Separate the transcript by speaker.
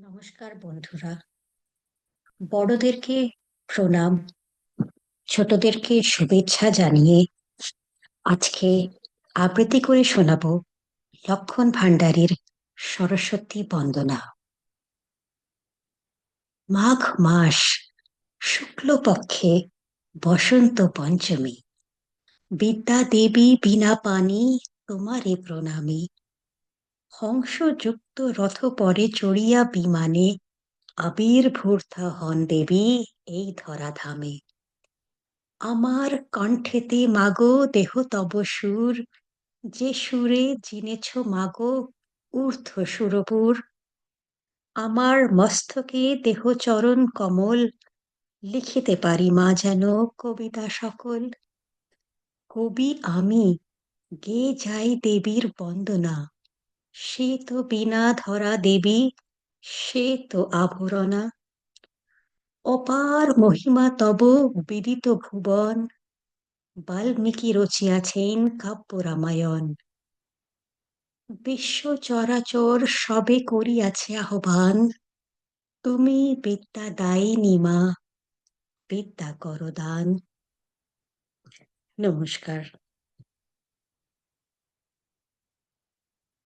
Speaker 1: নমস্কার বন্ধুরা। বড়দেরকে প্রণাম, ছোটদেরকে শুভেচ্ছা জানিয়ে আজকে আবৃত্তি করে শোনাবো লক্ষণ ভান্ডারীর সরস্বতী বন্দনা। মাঘ মাস, শুক্লপক্ষে, বসন্ত পঞ্চমী। বিদ্যা দেবী বিনা পানি, তোমারে প্রণামী। হংসযুক্ত রথ পরে চড়িয়া বিমানে আবির্ভূতা হন দেবী এই ধরাধামে। আমার কণ্ঠেতে মাগো দেহ তব সুর, যে সুরে চিনেছ মাগো ঊর্ধ্ব সুরপুর। আমার মস্তকে দেহ চরণ কমল, লিখিতে পারি মা যেন কবিতা সকল। কবি আমি, গেয়ে যাই দেবীর বন্দনা, সে তো বিনা ধরা দেবী, সে তো আভরণা। অপার মহিমা তব বিদিত ভুবন, বাল্মীকি রচিয়াছেন কাব্য রামায়ণ। বিশ্ব চরাচর সবে করিয়াছে আহ্বান, তুমি বিদ্যা দায়িনী মা, বিদ্যা করো দান। নমস্কার।